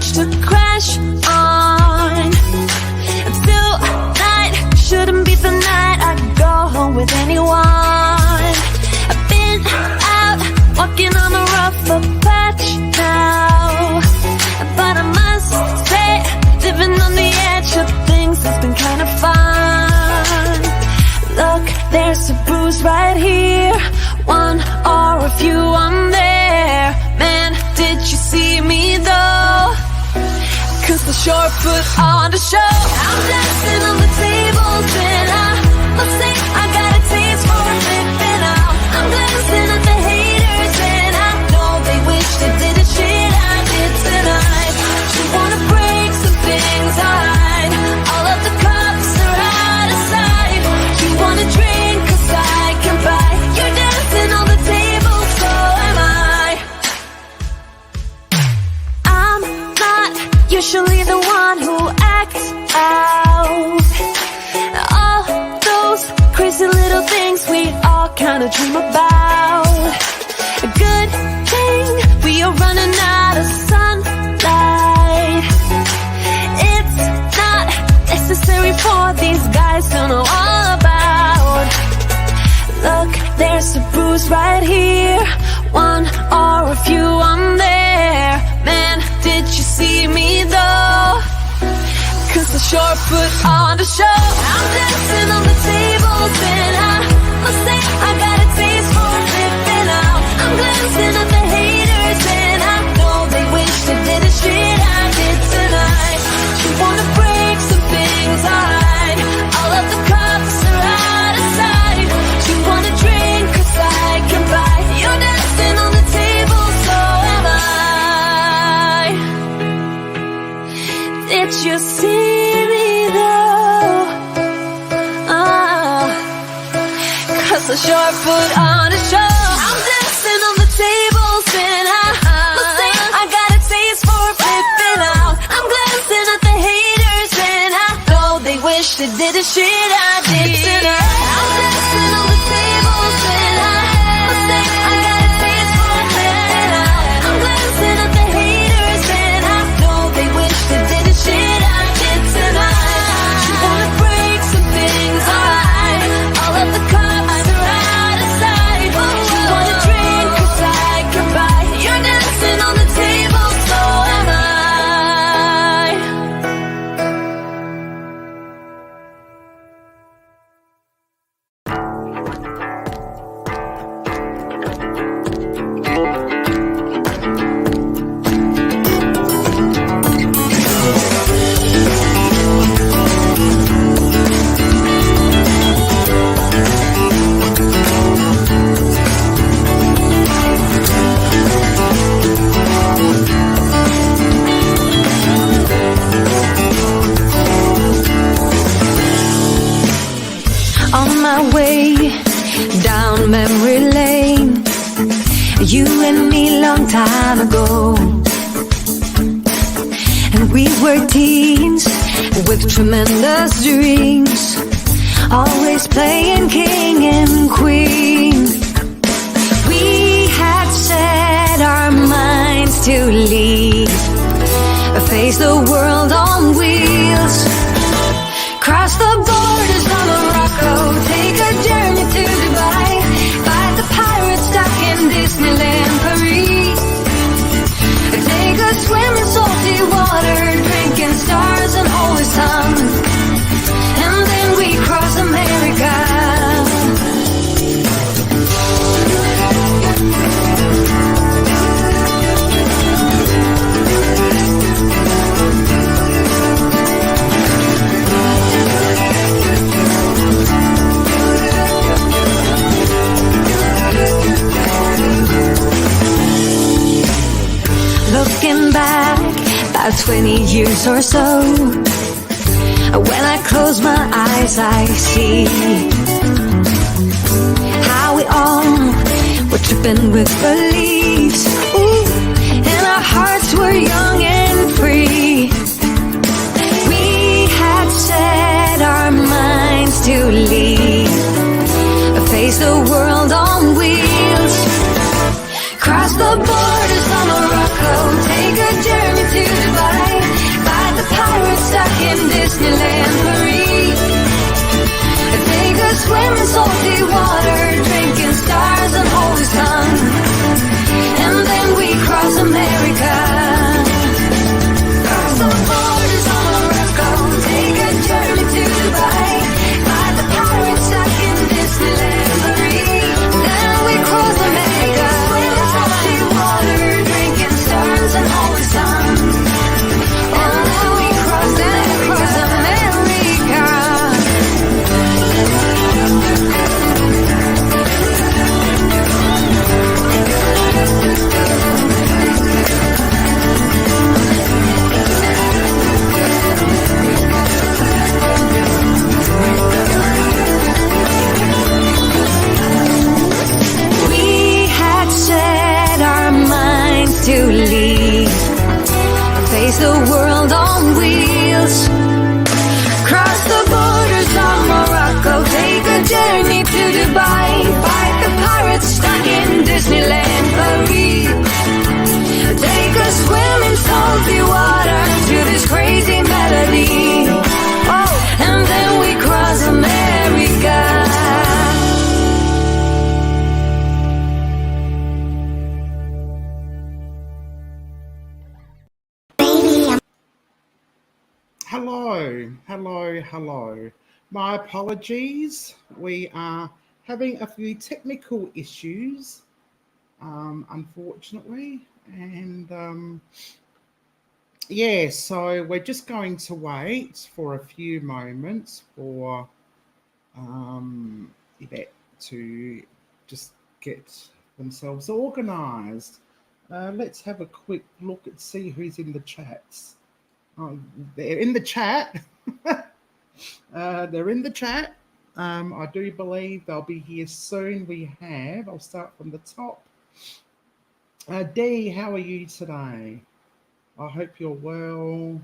much to crash on. Tonight shouldn't be the night I go home with anyone. I've been out walking on a rougher patch now, but I must say, living on the edge of things has been kind of fun. Look, there's a bruise right here, one or a few on there. Man, did you see me though? 'Cause the short put on the show. I'm dancing on the tables and I must say I got a taste for flipping out. I'm glancing at the haters and I know they wish they did the shit I did tonight. You wanna break some things I hide, all of the cups are out of sight. You wanna drink 'cause I can buy. You're dancing on the table, so am I. I'm not usually the one who acts out. All those crazy little things we all kinda dream about. A good thing we are running out of sunlight. It's not necessary for these guys to know all about. Look, there's a bruise right here, one or a few on there. Man, did you see me though? 'Cause the short put on the show. I'm dancing on the tables and I must say I got a taste for flipping out. I'm glancing at the haters and I know they wish they did the shit I did tonight. You wanna break some things I hide, all of the cups are out of sight. You wanna drink 'cause I can buy. You're dancing on the table, so am I. Did you see me though? 'Cause the short put on a show. I'm dancing on the tables and I must say I got a taste for flipping out. I'm glancing at the haters and I know they wish they did the shit I did tonight. I'm dancing on the tables and I must say I got a taste for flipping out. I'm glancing at the haters and I know they wish they did the shit I did tonight. You wanna break some things I hide, all of the cups are out of sight. You wanna drink 'cause I can buy. You're dancing on the table, so am I. On my way down memory lane, you and me long time ago, and we were teens with tremendous dreams, always playing king and queen. We had set our minds to leave, face the world on wheels, cross the borders of Morocco, take a journey to Dubai, fight the pirates stuck in Disneyland Paris, take a swim in salty water, drinking stars and holy sun, and then we cross America. Looking back about 20 years or so, when I close my eyes I see how we all were tripping with beliefs. Ooh, and our hearts were young and free. We had set our minds to leave, face the world on wheels, cross the borders of Morocco, take a journey to Dubai, Disneyland Paris. Take a swim in salty water, drinking stars and holy sun, and then we cross America. Cross the borders of Morocco, take a journey to Dubai, find the pirates stuck in Disneyland Paris. Then we cross America, swim in salty water, drinking stars and holy sun, and then we cross America. To leave, face the world on wheels, cross the borders of Morocco, take a journey to Dubai, fight the pirates stuck in Disneyland Paris, take a swim in salty water to this crazy melody, oh, and then we cross America. Hello. My apologies. We are having a few technical issues, unfortunately. And so we're just going to wait for a few moments for Yvette to just get themselves organised. Let's have a quick look and see who's in the chats. They're in the chat. They're in the chat. I do believe they'll be here soon. I'll start from the top. Dee, how are you today? I hope you're well.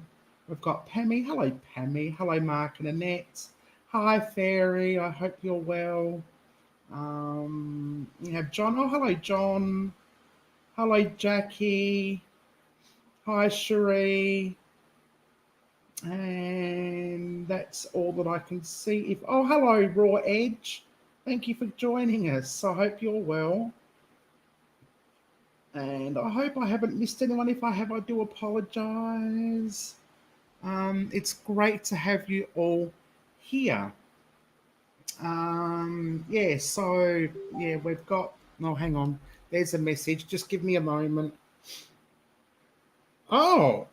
We've got Pammy. Hello, Pammy. Hello, Mark and Annette. Hi, Fairy. I hope you're well. We have John. Oh, hello, John. Hello, Jackie. Hi, Cherie. And that's all that I can see. Hello, Raw Edge. Thank you for joining us. I hope you're well. And I hope I haven't missed anyone. If I have, I do apologize. It's great to have you all here. We've got... No, hang on. There's a message. Just give me a moment. Oh!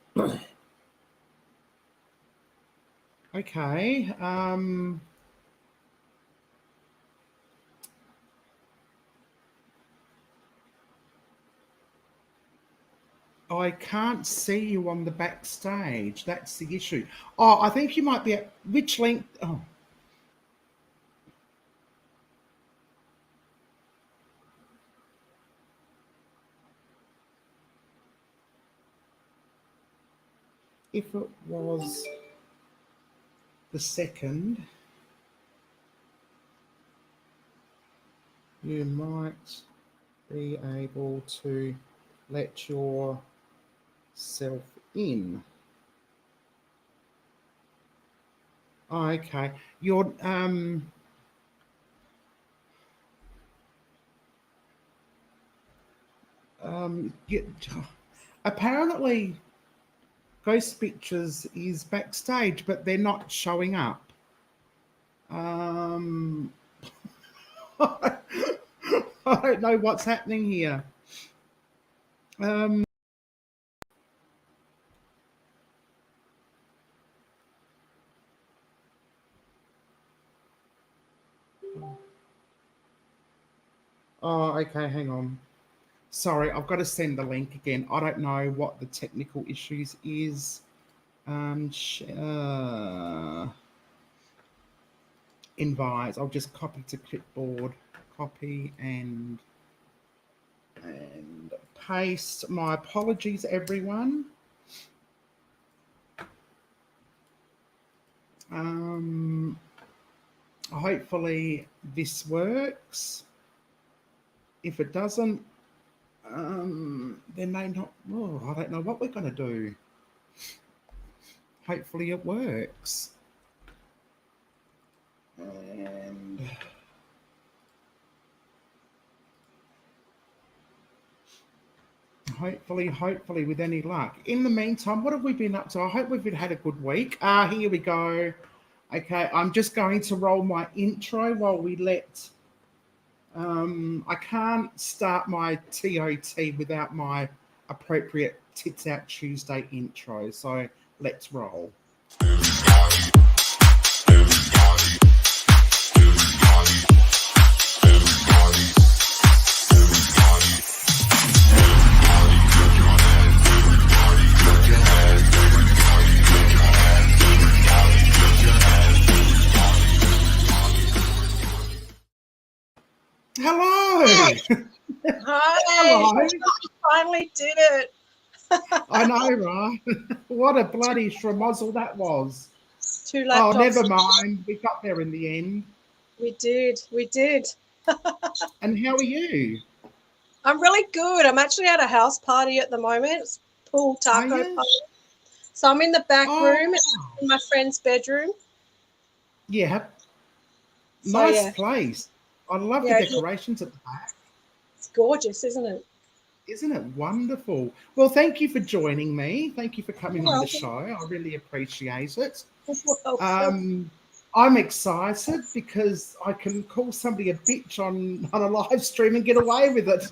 Okay. I can't see you on the backstage. That's the issue. Oh, I think you might be at... Which link? Oh. If it was the second, you might be able to let yourself in. Oh, okay. You're apparently Ghost Bitches is backstage, but they're not showing up. I don't know what's happening here. Oh, okay, hang on. Sorry, I've got to send the link again. I don't know what the technical issues is. Invite. I'll just copy to clipboard. Copy and paste. My apologies, everyone. Hopefully this works. If it doesn't, then they not... Oh, I don't know what we're going to do. Hopefully it works. And hopefully with any luck. In the meantime, what have we been up to? I hope we've had a good week. Here we go. Okay, I'm just going to roll my intro while we let... I can't start my TOT without my appropriate Tits Out Tuesday intro, so let's roll. Hello. Hi. Hello. I finally did it. I know, right? What a bloody schmozzle that was. 2 laptops. Oh, never mind. We got there in the end. We did. And how are you? I'm really good. I'm actually at a house party at the moment. It's pool taco you? party. So I'm in the back room. Oh. It's in my friend's bedroom. Yeah. So, Nice yeah. place. I love Yeah, the decorations at the back. It's gorgeous, isn't it? Isn't it wonderful? Well, thank you for joining me. Thank you for coming You're on the welcome. show. I really appreciate it. You're welcome. I'm excited because I can call somebody a bitch on a live stream and get away with it.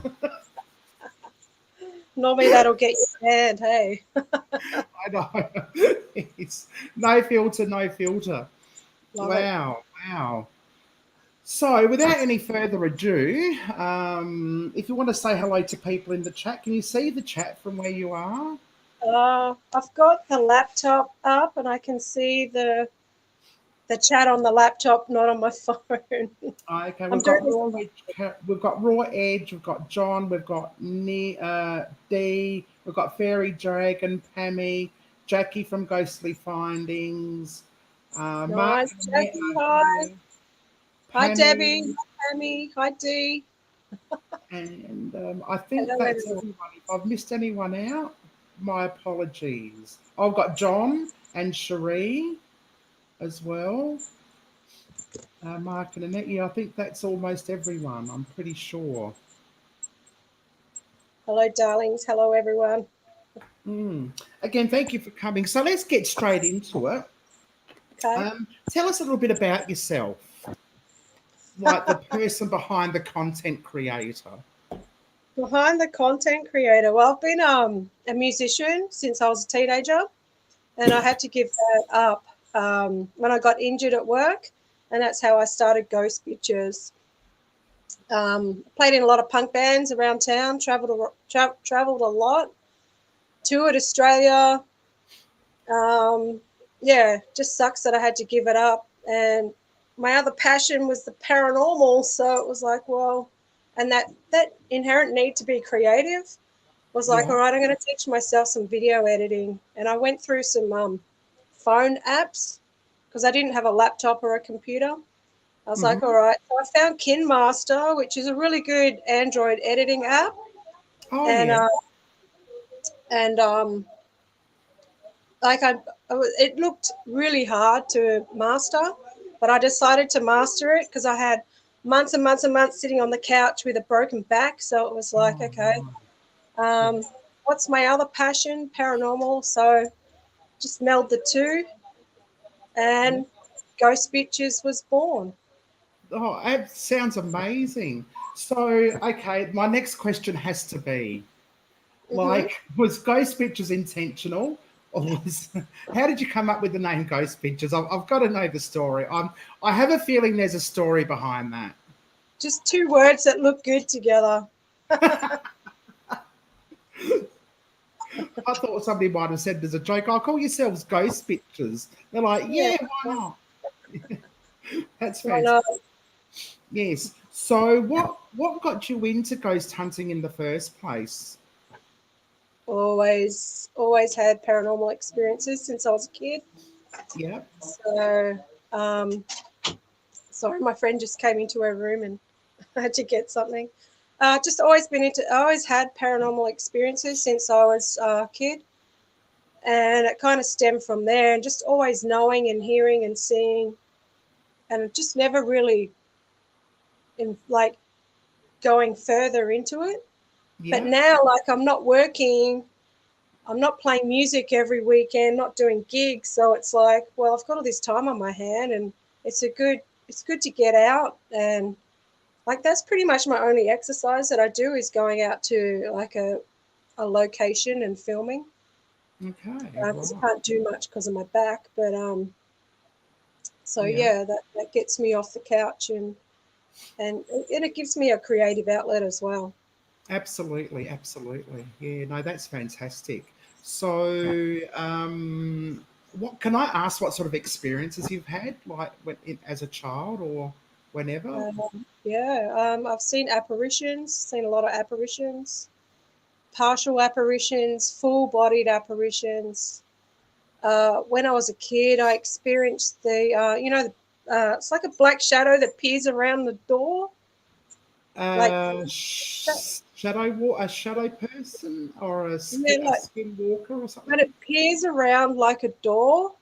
Normally that'll get you banned, hey. I know. It's no filter, no filter. Love it. Wow. So, without any further ado, if you want to say hello to people in the chat, can you see the chat from where you are? I've got the laptop up and I can see the chat on the laptop, not on my phone. Okay, we've got Raw Edge, we've got John, we've got D, we've got Fairy Dragon, Pammy, Jackie from Ghostly Findings, Mark. Nice, Jackie, hi. Hi, Debbie. Hi, Pammy. Hi, Dee. And I think Hello, that's everyone. everyone. If I've missed anyone out, my apologies. I've got John and Cherie as well. Mark and Annette. Yeah, I think that's almost everyone. I'm pretty sure. Hello, darlings. Hello, everyone. Again, thank you for coming. So let's get straight into it. Okay. Tell us a little bit about yourself, like the person behind the content creator. Behind the content creator. Well, I've been a musician since I was a teenager, and I had to give that up when I got injured at work, and that's how I started Ghost Bitches. Played in a lot of punk bands around town, traveled a lot, toured Australia. Yeah, just sucks that I had to give it up. And my other passion was the paranormal, so it was like, well, and that inherent need to be creative was like, all right, I'm going to teach myself some video editing. And I went through some phone apps because I didn't have a laptop or a computer. I was like, all right. So I found KinMaster, which is a really good Android editing app. Oh, and yeah. Like it looked really hard to master, but I decided to master it because I had months and months and months sitting on the couch with a broken back. So it was like, okay, what's my other passion? Paranormal. So just meld the two, and Ghost Bitches was born. Oh, that sounds amazing. So, okay, my next question has to be, like, was Ghost Bitches intentional? Or how did you come up with the name Ghost Bitches? I've got to know the story. I have a feeling there's a story behind that. Just two words that look good together. I thought somebody might have said there's a joke. I'll call yourselves Ghost Bitches. They're like, yeah, why not? That's fantastic. Yes. So what got you into ghost hunting in the first place? Always had paranormal experiences since I was a kid. Yeah. So, sorry, my friend just came into her room and I had to get something. Just always had paranormal experiences since I was a kid. And it kind of stemmed from there, and just always knowing and hearing and seeing and just never really like going further into it. But Yeah. now, like, I'm not working, I'm not playing music every weekend, not doing gigs, so it's like, well, I've got all this time on my hand, and it's good to get out. And like, that's pretty much my only exercise that I do, is going out to like a location and filming. Okay. 'Cause I Right. can't do much because of my back, but so Yeah. yeah, that gets me off the couch, and it gives me a creative outlet as well. Absolutely. Absolutely. Yeah. No, that's fantastic. So, what can I ask? What sort of experiences you've had, like as a child or whenever? Yeah, I've seen apparitions, seen a lot of apparitions, partial apparitions, full-bodied apparitions. When I was a kid, I experienced it's like a black shadow that peers around the door, like that, A shadow person, or yeah, a like skinwalker or when something? it peers around like a door,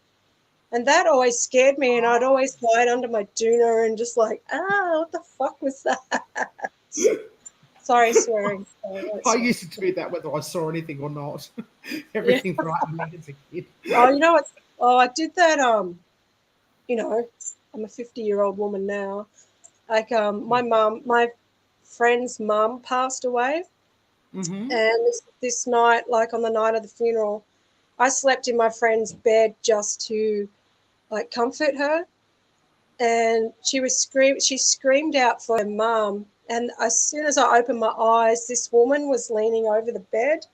and that always scared me, and I'd always hide under my doona and just like, what the fuck was that? Sorry, swearing. Sorry, I won't I swear. used to do that whether I saw anything or not. Yeah. Everything frightened me as a kid. Oh, you know what? Oh, I did that. You know, I'm a 50-year-old woman now. Like, my friend's mum passed away, Mm-hmm. and this night, like on the night of the funeral, I slept in my friend's bed just to like comfort her, and she screamed out for her mum, and as soon as I opened my eyes, this woman was leaning over the bed,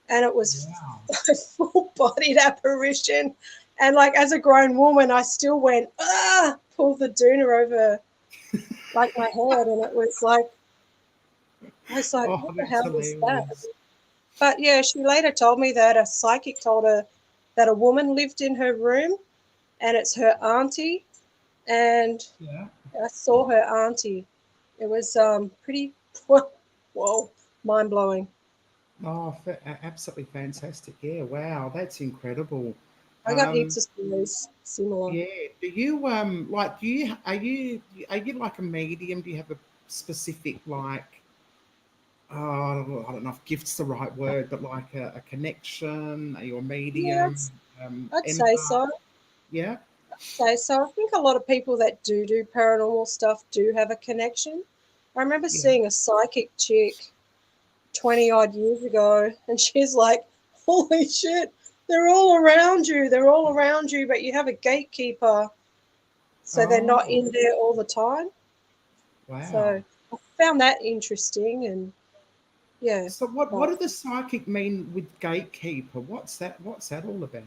and it was Wow. a full-bodied apparition. And like, as a grown woman, I still went, pulled the doona over like my head, and I was like, Oh, what the that's hell is that? hilarious. But yeah, she later told me that a psychic told her that a woman lived in her room, and it's her auntie, and Yeah. I saw her auntie. It was pretty, whoa, mind blowing. Oh, absolutely fantastic. Yeah. Wow. That's incredible. I got Um, heaps of stories similar. yeah. Do you like are you like a medium? Do you have a specific like I don't know if gift's the right word, but like a connection, are you a Yeah, medium, I'd say empath? so. Yeah. So I think a lot of people that do paranormal stuff do have a connection. I remember Yeah. seeing a psychic chick 20 odd years ago, and she's like, holy shit, they're all around you. They're all around you, but you have a gatekeeper, so they're not Oh, in there all the time. wow. So I found that interesting, and yeah, So what but did the psychic mean with gatekeeper? What's that all about?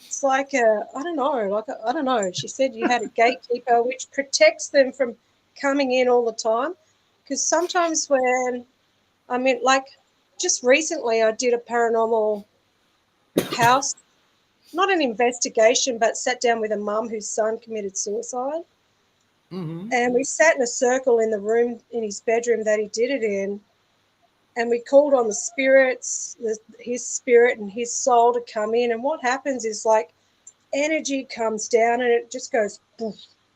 it's like I don't know, I don't know. She said you had a gatekeeper which protects them from coming in all the time. Because sometimes when I mean, like, just recently I did a paranormal house, not an investigation, but sat down with a mum whose son committed suicide. Mm-hmm. And we sat in a circle in the room in his bedroom that he did it in. And we called on the spirits, his spirit and his soul to come in. And what happens is, like, energy comes down and it just goes poof,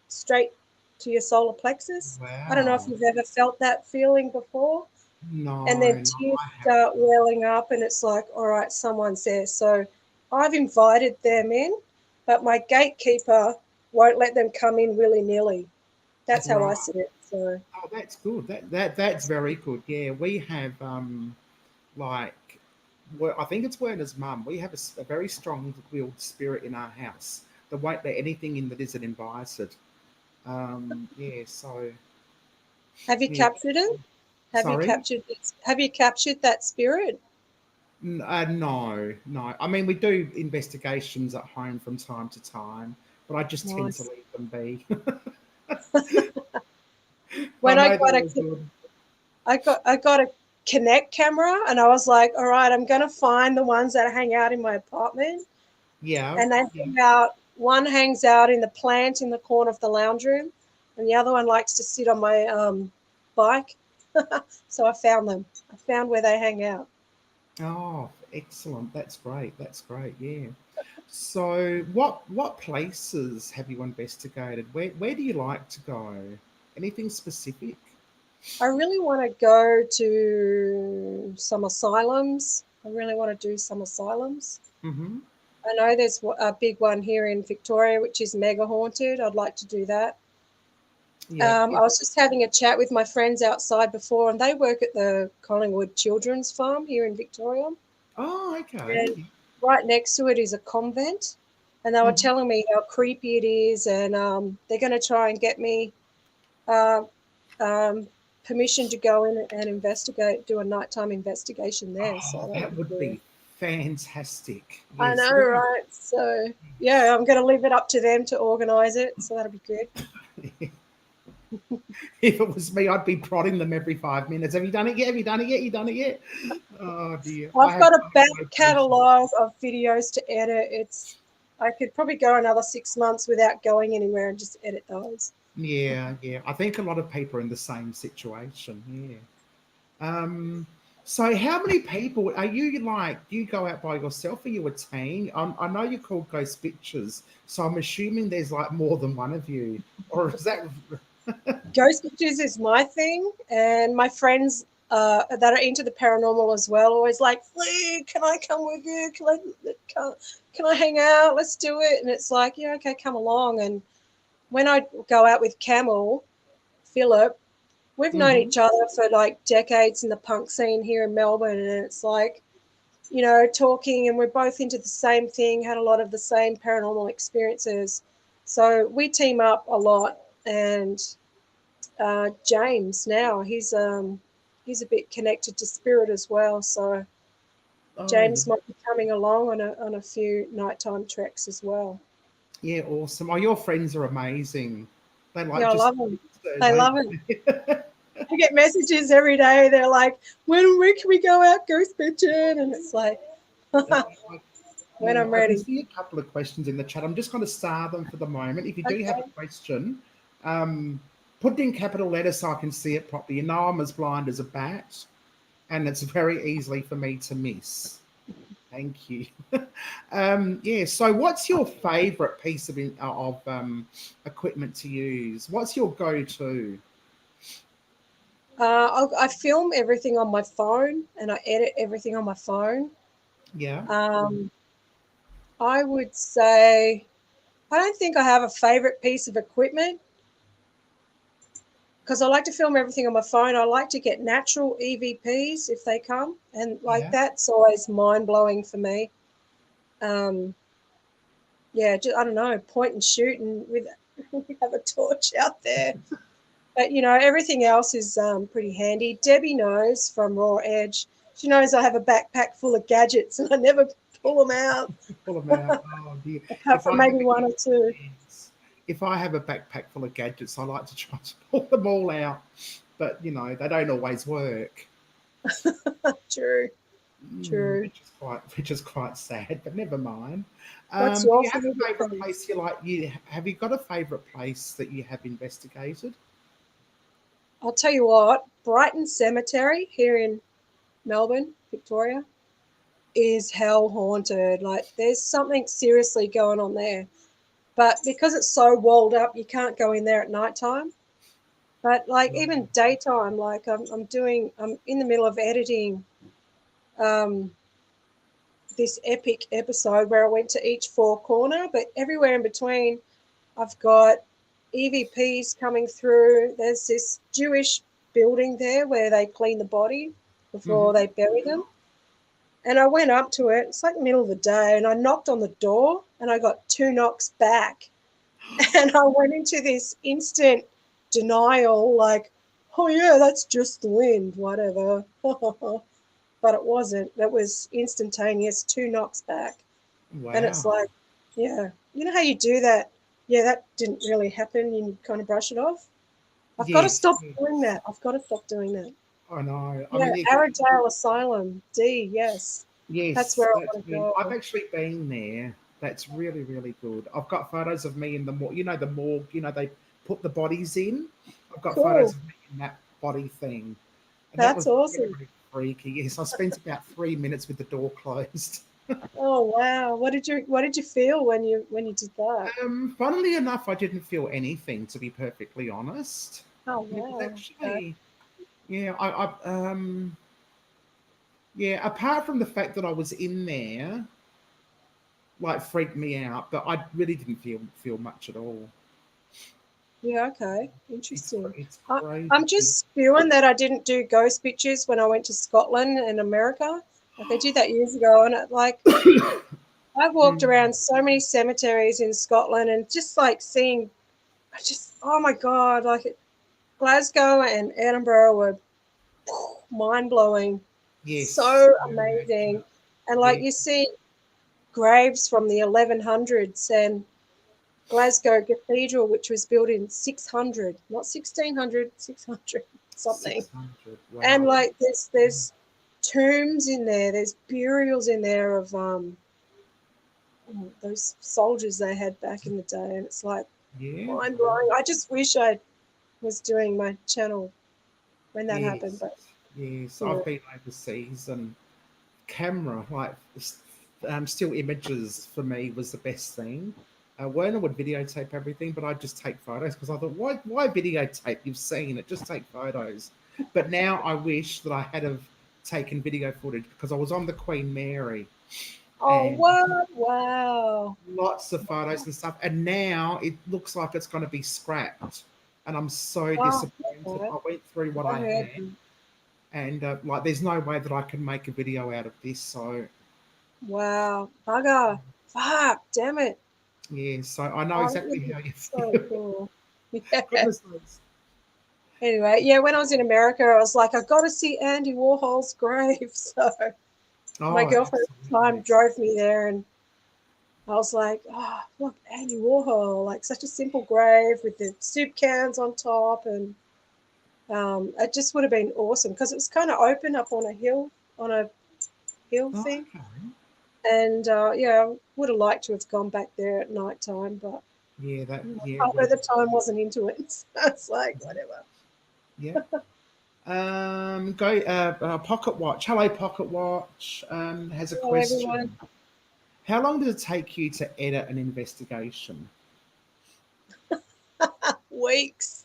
straight to your solar plexus. I don't know if Wow. you've ever felt that feeling before. And No, then no, tears I haven't. start welling up, and it's like, all right, someone's there. So I've invited them in, but my gatekeeper won't let them come in willy-nilly. That's how I Right. see it. So Oh, that's good. That's very good. Yeah, we have like I think it's Werner's mum. We have a very strong-willed spirit in our house that won't let anything in that isn't invited. Yeah. So have you yeah. captured it? Sorry. Have you captured that spirit? No, no. I mean, we do investigations at home from time to time, but I just tend to Nice. leave them be. I When know they're all good. I got a Connect camera, and I was like, all right, I'm gonna find the ones that hang out in my apartment. Yeah, And they yeah. hang out. One hangs out in the plant in the corner of the lounge room, and the other one likes to sit on my bike. So I found them. I found where they hang out. Oh, Excellent. That's great. That's great. Yeah. So, what places have you investigated? Where do you like to go? Anything specific? I really want to go to some asylums. I really want to do some asylums. Mm-hmm. I know there's a big one here in Victoria, which is mega haunted. I'd like to do that. Yeah. I was just having a chat with my friends outside before, and they work at the Collingwood Children's Farm here in Victoria. Oh, okay. And right next to it is a convent. And they were Mhm. telling me how creepy it is, and they're going to try and get me uh, permission to go in and investigate, do a nighttime investigation there. So Oh, that'll that be would good. be fantastic. I Yes. know, right? So yeah, I'm going to leave it up to them to organise it. So that'll be good. If it was me, I'd be prodding them every 5 minutes. Have you done it yet? Have you done it yet? You done it yet? Oh dear. I I've have got a back no patience. catalogue of videos to edit. I could probably go another 6 months without going anywhere and just edit those. Yeah, yeah. I think a lot of people are in the same situation. Yeah. So how many people are you like? Do you go out by yourself? Are you a team? I know you're called Ghost Bitches, so I'm assuming there's like more than one of you, or is that? Ghost pictures is my thing, and my friends that are into the paranormal as well always like, Lee, can I come with you? Can I hang out? Let's do it. And it's like, yeah, okay, come along. And when I go out with Camel, Philip, we've known Mhm. each other for like decades in the punk scene here in Melbourne, and it's like, talking, and we're both into the same thing, had a lot of the same paranormal experiences. So we team up a lot, and James now he's a bit connected to spirit as well. So Oh yeah, James might be coming along on a few nighttime treks as well. yeah, awesome. Oh, your friends are amazing. They like Yeah, I just love them. They don't love it. they? I get messages every day. They're like, when can we go out ghost bitching? And it's like, when Yeah, I'm I can ready. see a couple of questions in the chat. I'm just going to star them for the moment. If you do have a Okay. question, put it in capital letters so I can see it properly. You know I'm as blind as a bat, and it's very easily for me to miss. Thank you. Yeah. So, what's your favourite piece of equipment to use? What's your go-to? I film everything on my phone and I edit everything on my phone. Yeah. Um, I would say I don't think I have a favorite piece of equipment because I like to film everything on my phone. I like to get natural EVPs if they come, and like Yeah. that's always mind blowing for me. Um, yeah, I don't know, point and shoot, and with we have a torch out there. But everything else is pretty handy. Debbie knows from Raw Edge. She knows I have a backpack full of gadgets, and I never pull them out Pull them out. Oh dear. apart If from I have maybe one or two. if I have a backpack full of gadgets, I like to try to pull them all out, but they don't always work. True, true. Which is quite sad, but never mind. What's Do your you have a favorite favourite piece? place you like? Have you got a favourite place that you have investigated? I'll tell you what, Brighton Cemetery here in Melbourne, Victoria, is hell haunted. Like there's something seriously going on there. But because it's so walled up, you can't go in there at night time. But like even daytime, like I'm in the middle of editing um, this epic episode where I went to each four corner, but everywhere in between, I've got EVPs coming through. There's this Jewish building there where they clean the body before Hmm. they bury them. And I went up to it. It's like the middle of the day, and I knocked on the door, and I got two knocks back. And I went into this instant denial, like, oh, yeah, that's just the wind, whatever. But it wasn't. It was instantaneous, two knocks back. And it's Wow. like, yeah, you know how you do that? Yeah, that didn't really happen. You kind of brush it off. I've got to Yes. stop doing Yes. that. I've got to stop doing that. I know. I Yeah, mean, Arrowdale Asylum, D, yes. That's yes, where I that's want to been. I've go. actually been there. That's really, really good. I've got photos of me in the morgue. The morgue. They put the bodies in. I've got photos Cool. of me in that body thing, and that That's was really, awesome. really freaky. Yes, I spent about 3 minutes with the door closed. Oh wow! What did you feel when you did that? Funnily enough, I didn't feel anything, to be perfectly honest. Oh It was wow! Okay. actually, yeah, yeah. Apart from the fact that I was in there, like freaked me out, but I really didn't feel much at all. Yeah. Okay. It's Interesting. it's I'm crazy. just spewing that I didn't do ghost pictures when I went to Scotland and America. Like I did that years ago, and I walked Mm, around so many cemeteries in Scotland and just like seeing, I just oh my god, like Glasgow and Edinburgh were mind blowing, yes, so very amazing, accurate. and like Yeah, you see graves from the 1100s and Glasgow Cathedral, which was built in 600, not 1600, 600 something. 600. And Wow. like there's tombs in there, there's burials in there of those soldiers they had back in the day, and it's like Yeah. mind blowing. I just wish I was doing my channel when that happened, Yes. but Yes. yeah. I've been overseas and camera, like still images for me was the best thing. Werner would videotape everything, but I'd just take photos because I thought, why videotape? You've seen it, just take photos. But now I wish that I had have taken video footage because I was on the Queen Mary Oh and what? Wow. lots of photos and stuff. And now it looks like it's going to be scrapped. And I'm so Oh, disappointed. okay. I went through what I I heard had, you. and like, there's no way that I can make a video out of this. So, Wow. Bugger. Fuck, damn it. yeah, so I know Oh, that exactly would be how you so feel. cool. Yeah. Goodness knows. Anyway, yeah, when I was in America, I was like, I got to see Andy Warhol's grave. So my Oh, girlfriend at the time absolutely. drove me there, and I was like, oh, look, Andy Warhol, like such a simple grave with the soup cans on top. And it just would have been awesome because it was kind of open up on a hill Oh, thing. okay. And yeah, I would have liked to have gone back there at night time, but Yeah, that, my yeah, would partner have at the been, time wasn't into it. So it's like, whatever. yeah. Go, Pocket Watch. Hello, Pocket Watch. Has a Hello, everyone. question. How long does it take you to edit an investigation? Weeks.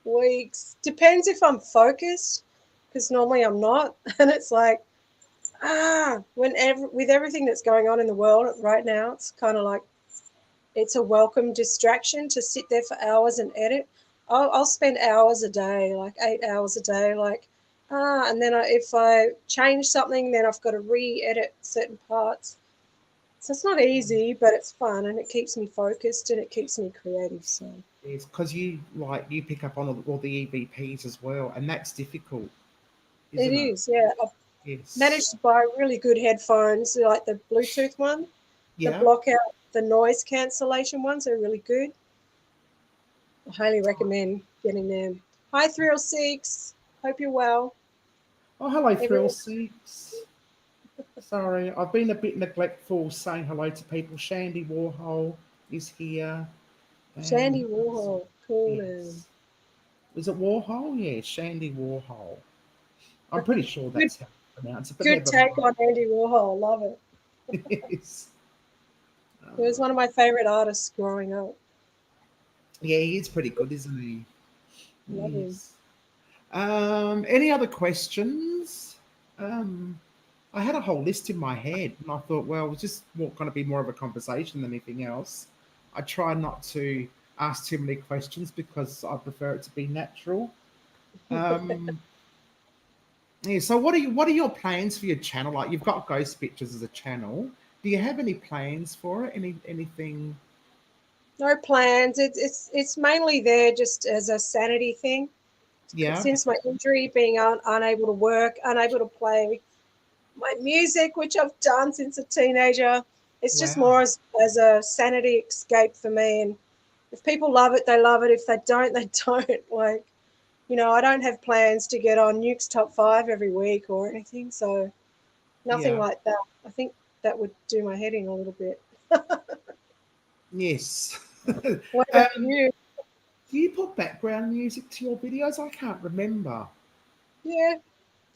Weeks. Depends if I'm focused, because normally I'm not. And it's like, with everything that's going on in the world right now, it's kind of like it's a welcome distraction to sit there for hours and edit. I'll spend hours a day, like 8 hours a day, like, and then if I change something, then I've got to re-edit certain parts. So it's not easy, but it's fun and it keeps me focused and it keeps me creative. So Is because you pick up on all the EVPs as well, and that's difficult, it isn't it? is, yeah. I've Yes. managed to buy really good headphones, like the Bluetooth one, that Yeah. block out the noise cancellation ones. Are really good. I highly recommend getting them. Hi, Thrill Six. Hope you're well. Oh, hello, Thrill Everyone, Six. Sorry, I've been a bit neglectful saying hello to people. Shandy Warhol is here. Shandy And Warhol. Cool name. yes. Was it Warhol? Yeah, Shandy Warhol. I'm pretty sure Good, that's how you pronounce it, but good never take mind. on Andy Warhol. Love it. Yes. He was one of my favorite artists growing up. Yeah, he is pretty good, isn't he? Love him. Yes. Any other questions? Um, I had a whole list in my head, and I thought, well, it's just going to be more of a conversation than anything else. I try not to ask too many questions because I prefer it to be natural. Um, yeah. So, what are your plans for your channel? Like, you've got Ghost Pictures as a channel. Do you have any plans for it? Anything? No plans. It's mainly there just as a sanity thing. Yeah. Since my injury, being unable to work, unable to play my music, which I've done since a teenager. It's just Wow. more as a sanity escape for me. And if people love it, they love it. If they don't, they don't. Like, I don't have plans to get on Nuke's top 5 every week or anything. So nothing Yeah. like that. I think that would do my head in a little bit. Yes. What about um, you? do you put background music to your videos? I can't remember. Yeah,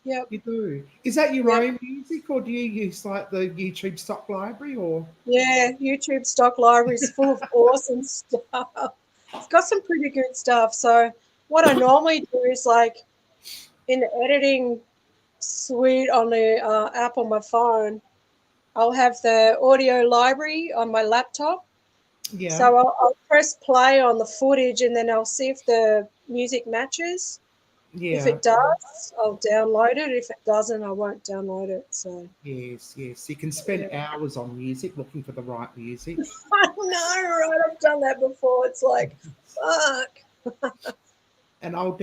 Yep. You do. Is that your Yep. own music, or do you use like the YouTube stock library, or? Yeah, YouTube stock library is full of awesome stuff. It's got some pretty good stuff. So what I normally do is like in the editing suite on the app on my phone, I'll have the audio library on my laptop. Yeah. So I'll press play on the footage and then I'll see if the music matches. If Yeah. it does, I'll download it. If it doesn't, I won't download it. So Yes. Yes. You can spend yeah. hours on music looking for the right music. I know, right? I've done that before. It's like, fuck. And I'll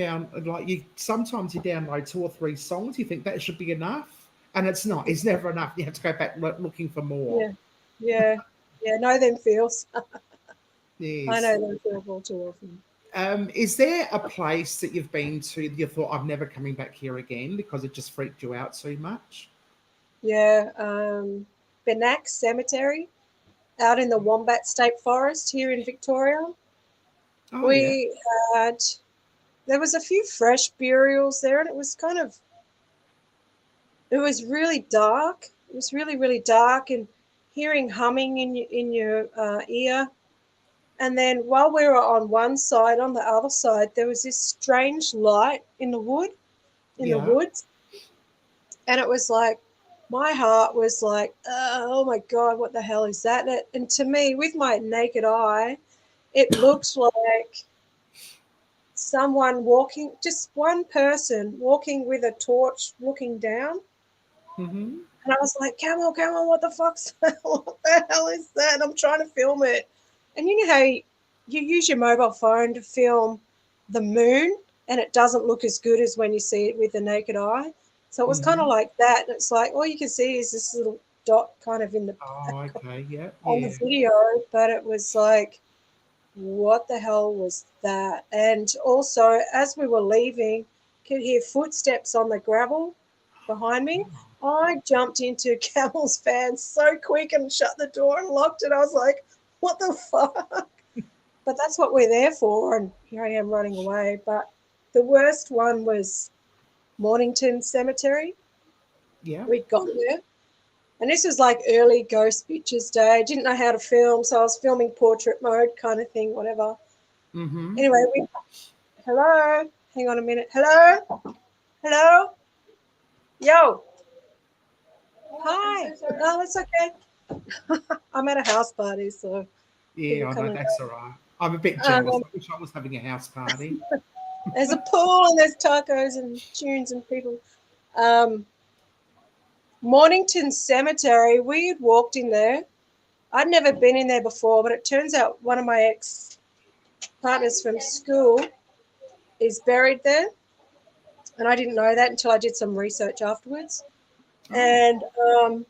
like you. Sometimes you download 2 or 3 songs. You think that should be enough, and it's not. It's never enough. You have to go back looking for more. Yeah, yeah, yeah. Know them feels. I Yes. know them feels all too often. Is there a place that you've been to that you thought I'm never coming back here again because it just freaked you out so much? Yeah, Banach Cemetery out in the Wombat State Forest here in Victoria. Oh yeah. We had there was a few fresh burials there, and it was really dark. It was really really dark, and hearing humming in your ear. And then while we were on one side, on the other side, there was this strange light in the Yeah. woods, and it was like my heart was like, oh my god, what the hell is that? And to me, with my naked eye, it looked like someone walking, just one person walking with a torch, looking down. Mm-hmm. And I was like, come on, what the fuck's that? What the hell is that? And I'm trying to film it. And you know how you use your mobile phone to film the moon and it doesn't look as good as when you see it with the naked eye. So it was kind Mm-hmm. of like that. And it's like all you can see is this little dot kind of in the Oh, okay. Yeah. on the Yeah. video, but it was like, what the hell was that? And also, as we were leaving, could hear footsteps on the gravel behind me. I jumped into Camel's van so quick and shut the door and locked it. I was like, what the fuck? But that's what we're there for. And here I am running away. But the worst one was Mornington Cemetery. Yeah. We got there. And this was like early Ghost Bitches day. Didn't know how to film, so I was filming portrait mode kind of thing, whatever. Mm-hmm. Anyway, hello? Hang on a minute. Hello? Hello? Yo. Hi. Oh, it's okay. I'm at a house party, so Yeah, people I come know and that's go. all right. I'm a bit jealous. I wish I was having a house party. There's a pool and there's tacos and tunes and people. Mornington Cemetery, we had walked in there. I'd never been in there before, but it turns out one of my ex-partners from school is buried there. And I didn't know that until I did some research afterwards. Oh. And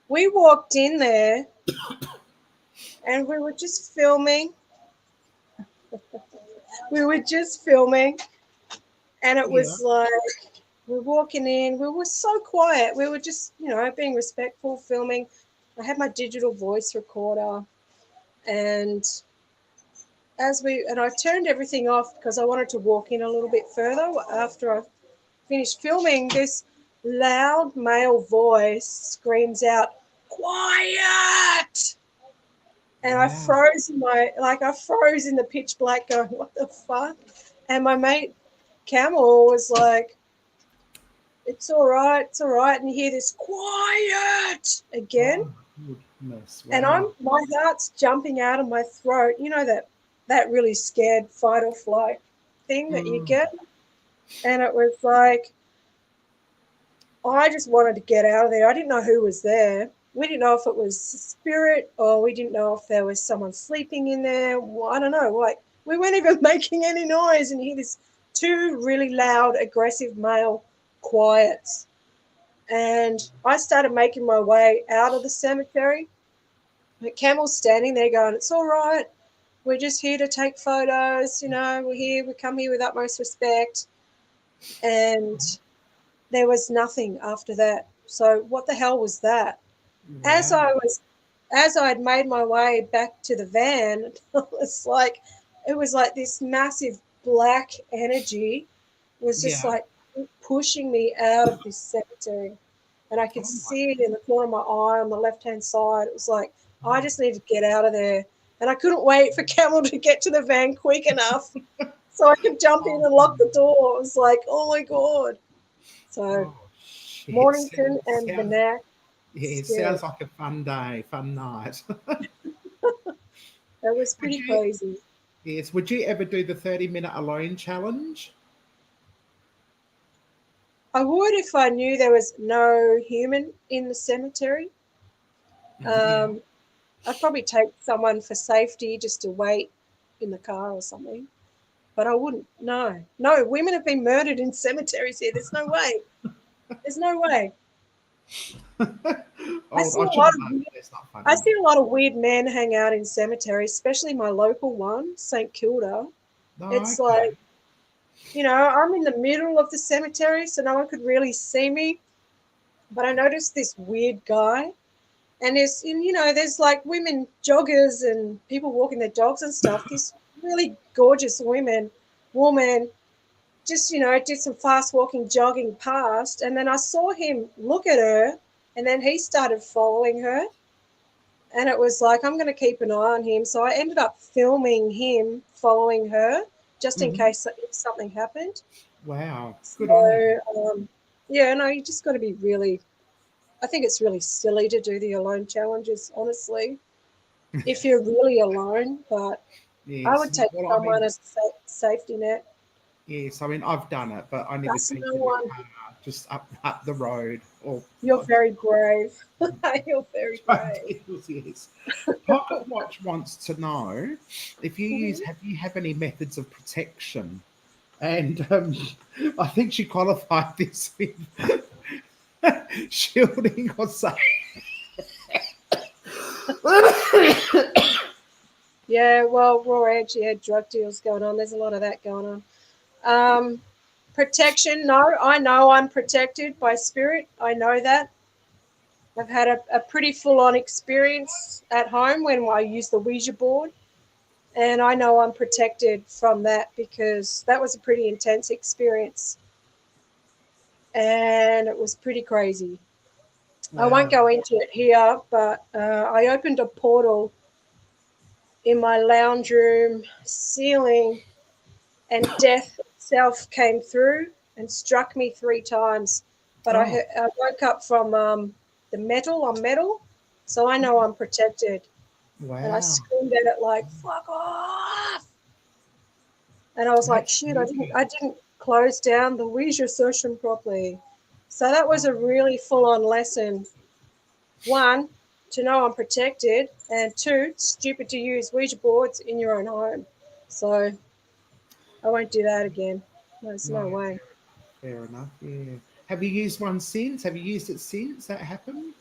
we walked in there and we were just filming. And it was like, we're walking in. We were so quiet. We were just, being respectful, filming. I had my digital voice recorder. And I turned everything off because I wanted to walk in a little bit further after I finished filming. This loud male voice screams out, "Quiet!" And I froze in the pitch black going, what the fuck? And my mate Camel was like, it's all right. And you hear this quiet again. Oh, goodness. And my heart's jumping out of my throat. You know that really scared fight or flight thing that you get? And it was like, I just wanted to get out of there. I didn't know who was there. We didn't know if it was spirit or we didn't know if there was someone sleeping in there. I don't know. Like, we weren't even making any noise, and you hear this 2 really loud, aggressive male quiets. And I started making my way out of the cemetery. The Camel's standing there going, it's all right. We're just here to take photos. We come here with utmost respect. And there was nothing after that. So what the hell was that? Wow. As I had made my way back to the van, it was like this massive black energy was just like keep pushing me out of this cemetery. And I could see it in the corner of my eye on the left-hand side. It was like, I just need to get out of there. And I couldn't wait for Camel to get to the van quick enough so I could jump in and lock the door. It was like, oh, my God. So shit. Mornington and Banach. Yeah, it sounds like a fun day, fun night. That was pretty crazy. Yes. Would you ever do the 30-minute alone challenge? I would if I knew there was no human in the cemetery. I'd probably take someone for safety just to wait in the car or something. But I wouldn't. No, women have been murdered in cemeteries here. There's no way. There's no way. I see a lot of weird men hang out in cemeteries, especially my local one, St. Kilda. It's like, I'm in the middle of the cemetery, so no one could really see me. But I noticed this weird guy, and there's like women joggers and people walking their dogs and stuff. This really gorgeous woman just, did some fast walking, jogging past, and then I saw him look at her, and then he started following her. And it was like, I'm going to keep an eye on him. So I ended up filming him following her just in case if something happened. Wow. Good on you. You just got to be really, I think it's really silly to do the alone challenges, honestly, if you're really alone. But yes. I would take someone as a safety net. Yes, I mean, I've done it, but I never take just up the road. You're very brave. You're very brave. Yes. Pocket Watch wants to know if you have any methods of protection, and I think she qualified this with shielding or something. Yeah, well, raw edge, drug deals going on. There's a lot of that going on. Protection, no. I know I'm protected by spirit. I know that. I've had a pretty full-on experience at home when I use the Ouija board, and I know I'm protected from that because that was a pretty intense experience, and it was pretty crazy. Wow. I won't go into it here, but I opened a portal in my lounge room ceiling, and death itself came through and struck me 3 times. But I woke up from the metal on metal, so I know I'm protected. Wow. And I screamed at it like, fuck off. And I was like, shit, I didn't close down the Ouija session properly. So that was a really full-on lesson. 1, to know I'm protected, and 2, it's stupid to use Ouija boards in your own home. So I won't do that again. There's no way. Fair enough, yeah. Have you used one since? Have you used it since that happened?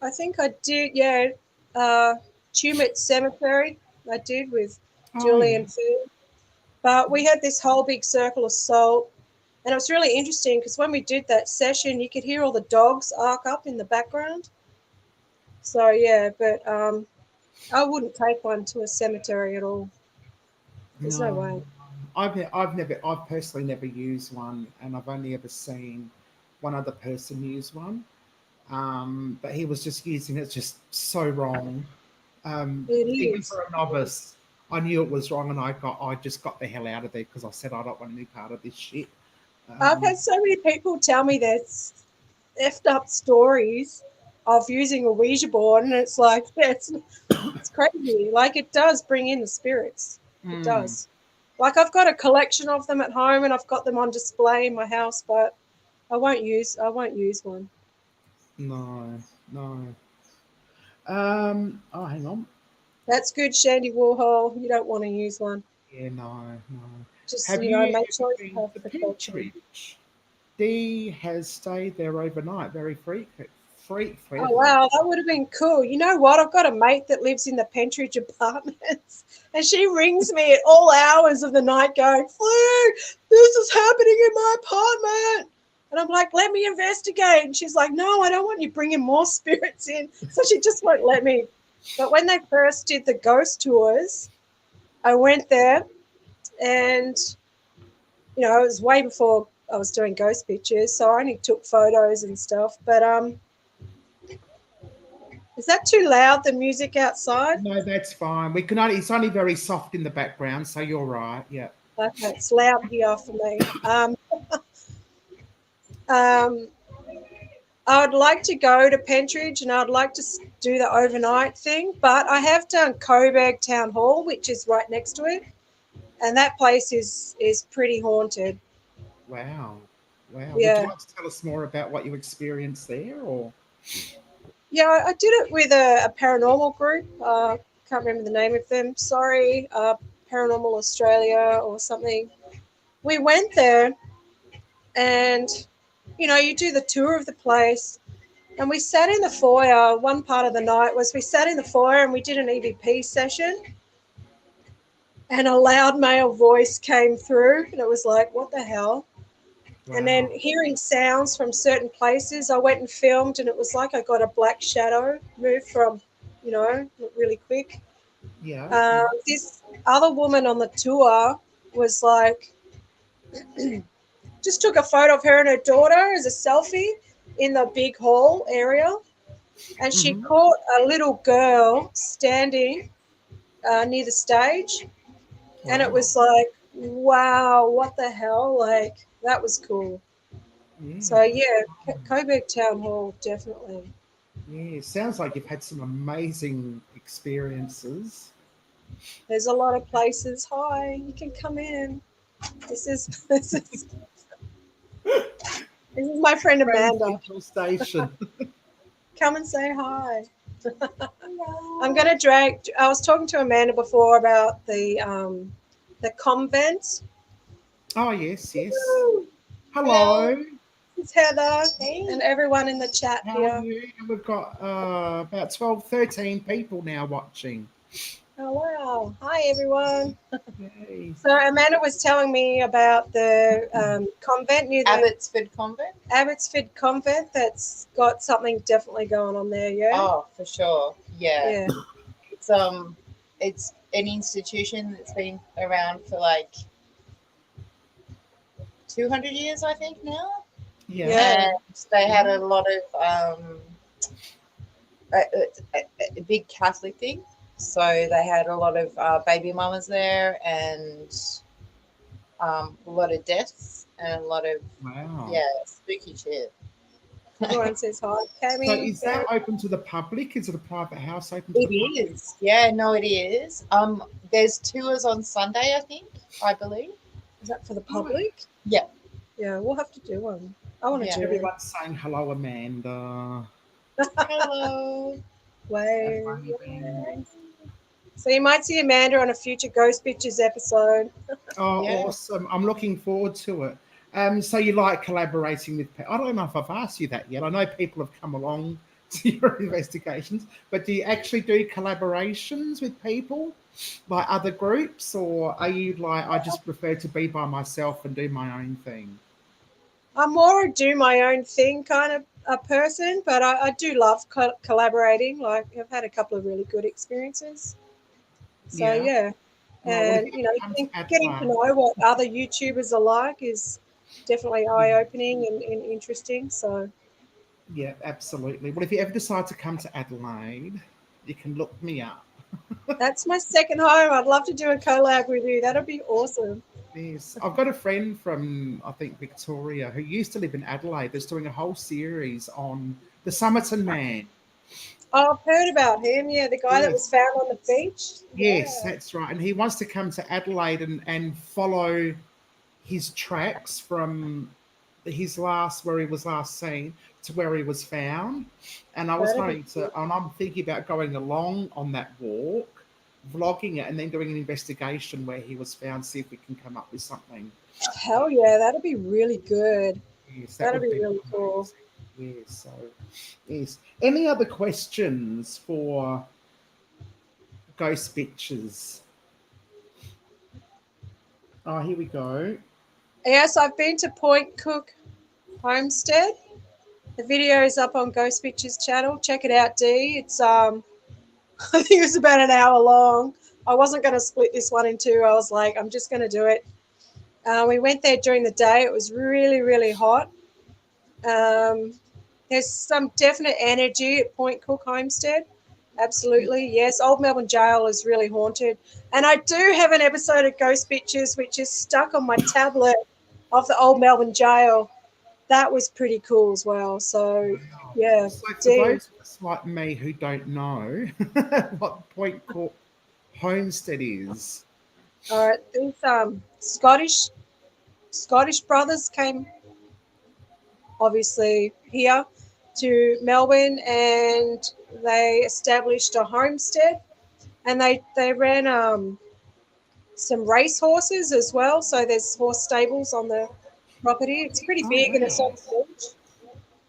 I think I did, yeah. T.O.T Cemetery, I did with Julie and Phil. But we had this whole big circle of salt, and it was really interesting because when we did that session, you could hear all the dogs arc up in the background. So, yeah, but I wouldn't take one to a cemetery at all. There's no way. I've personally never used one, and I've only ever seen one other person use one. But he was just using it just so wrong. Even for a novice, I knew it was wrong, and I just got the hell out of there because I said I don't want any part of this shit. I've had so many people tell me their effed up stories of using a Ouija board, and it's like it's crazy. Like, it does bring in the spirits. It does. Like, I've got a collection of them at home, and I've got them on display in my house, but I won't use one. No. Hang on. That's good, Shandy Warhol. You don't want to use one. Yeah, no. Just, make sure you have protection. Dee has stayed there overnight very frequently. Oh, wow, that would have been cool. You know what? I've got a mate that lives in the Pentridge Apartments, and she rings me at all hours of the night going, Flue, this is happening in my apartment. And I'm like, let me investigate. And she's like, no, I don't want you bringing more spirits in. So she just won't let me. But when they first did the ghost tours, I went there, and you know, it was way before I was doing ghost pictures, so I only took photos and stuff. But is that too loud, the music outside? No, that's fine. We can only, it's only very soft in the background, so you're right. Yeah. Okay, it's loud here for me. Um, I'd like to go to Pentridge and I'd like to do the overnight thing, but I have done Coburg Town Hall, which is right next to it, and that place is pretty haunted. Wow. Wow. Would Yeah. you like to tell us more about what you experienced there, or? Yeah, I did it with a paranormal group. Can't remember the name of them. Sorry, Paranormal Australia or something. We went there, and you know, you do the tour of the place, and we sat in the foyer. One part of the night was we sat in the foyer and we did an EVP session, and a loud male voice came through, and it was like, what the hell? Wow. And then hearing sounds from certain places, I went and filmed, and it was like I got a black shadow move from, you know, really quick. Yeah. This other woman on the tour was like, just took a photo of her and her daughter as a selfie in the big hall area. And she caught a little girl standing near the stage. And it was like, wow, what the hell? Like, that was cool. Yeah. So, yeah, Coburg Town Hall, definitely. Yeah, sounds like you've had some amazing experiences. There's a lot of places. Hi, you can come in. This is my friend Amanda. Central Station. Come and say hi. I'm going to drag. I was talking to Amanda before about the convent. Oh, yes, yes. Woo! Hello. It's Heather and everyone in the chat How here. are you? And we've got about 12, 13 people now watching. Oh, wow. Hi, everyone. Yay. So Amanda was telling me about the convent near the Abbotsford Convent. Abbotsford Convent that's got something definitely going on there, yeah? Oh, for sure. Yeah. Yeah. It's an institution that's been around for like 200 years, I think now. Yeah. Yeah. And they had a lot of a big Catholic thing. So they had a lot of baby mamas there, and a lot of deaths and a lot of spooky shit. Everyone says hi. Cammy. So is that open to the public? Is it a private house open to the public? It is. Yeah, no, it is. There's tours on Sunday, I believe. Is that for the public? Yeah. Yeah, we'll have to do one. I want to do it. Everyone's saying hello, Amanda. Hello. Wave. So you might see Amanda on a future Ghost Bitches episode. Oh, Yeah. awesome. I'm looking forward to it. So you like collaborating with people? I don't know if I've asked you that yet. I know people have come along to your investigations, but do you actually do collaborations with people, like other groups, or are you like, I just prefer to be by myself and do my own thing? I'm more a do my own thing kind of a person, but I do love collaborating. Like, I've had a couple of really good experiences. So, yeah. And, you know, getting to know what other YouTubers are like is definitely eye-opening and interesting. So, yeah, absolutely. Well, if you ever decide to come to Adelaide, you can look me up. that's my second home. I'd love to do a collab with you. That'd be awesome. Yes, I've got a friend from, I think, Victoria, who used to live in Adelaide. That's doing a whole series on the Somerton Man. Oh, I've heard about him. Yeah, the guy that was found on the beach. Yes, that's right. And he wants to come to Adelaide and follow his tracks from his where he was last seen to where he was found. And I was I'm thinking about going along on that walk, vlogging it, and then doing an investigation where he was found, see if we can come up with something. Hell yeah, that'd be really good. Yes, that'd be really cool. Yes, so yes. Any other questions for Ghost Bitches? Oh, here we go. Yes, I've been to Point Cook Homestead. The video is up on Ghost Bitches channel. Check it out, D. It's I think it's about an hour long. I wasn't going to split this one in two. I was like, I'm just going to do it We went there during the day. It was really, really hot. There's some definite energy at Point Cook Homestead. Absolutely, yes. Old Melbourne Jail is really haunted. And I do have an episode of Ghost Bitches, which is stuck on my tablet of the Old Melbourne Jail. That was pretty cool as well. So, yeah. So for those of us like me who don't know what Point Cook Homestead is. All right, these Scottish brothers came obviously here to Melbourne, and they established a homestead, and they ran some race horses as well. So there's horse stables on the property. It's pretty big, and it's on the beach.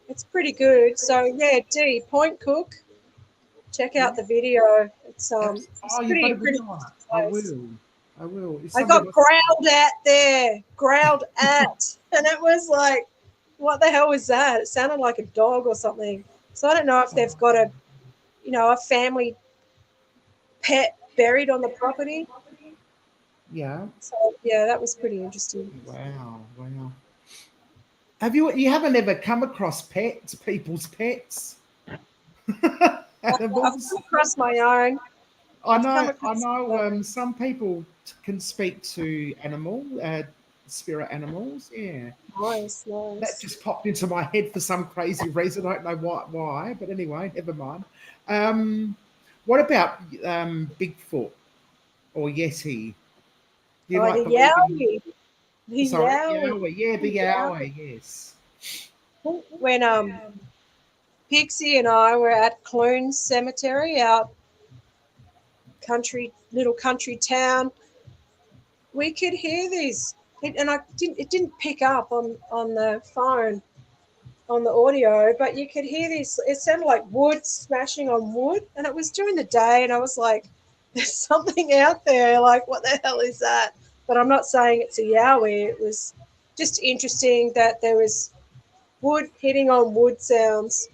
It's pretty good. So yeah, Point Cook. Check out the video. It's pretty nice. I will. I got growled at there, and it was like, what the hell was that? It sounded like a dog or something. So I don't know if they've got a family pet buried on the property. Yeah. So yeah, that was pretty interesting. Wow. You haven't ever come across people's pets? I've come across my own. I know. Some people can speak to spirit animals. Yeah. Nice. That just popped into my head for some crazy reason. I don't know why, but anyway, never mind. What about Bigfoot or Yeti? The Yowie. The Yowie. Yeah, the Yowie. Yes. When Pixie and I were at Clune Cemetery, our little country town, we could hear these, and it didn't pick up on the phone, on the audio, but you could hear these. It sounded like wood smashing on wood, and it was during the day, and I was like, "There's something out there. Like, what the hell is that?" But I'm not saying it's a yowie. It was just interesting that there was wood hitting on wood sounds.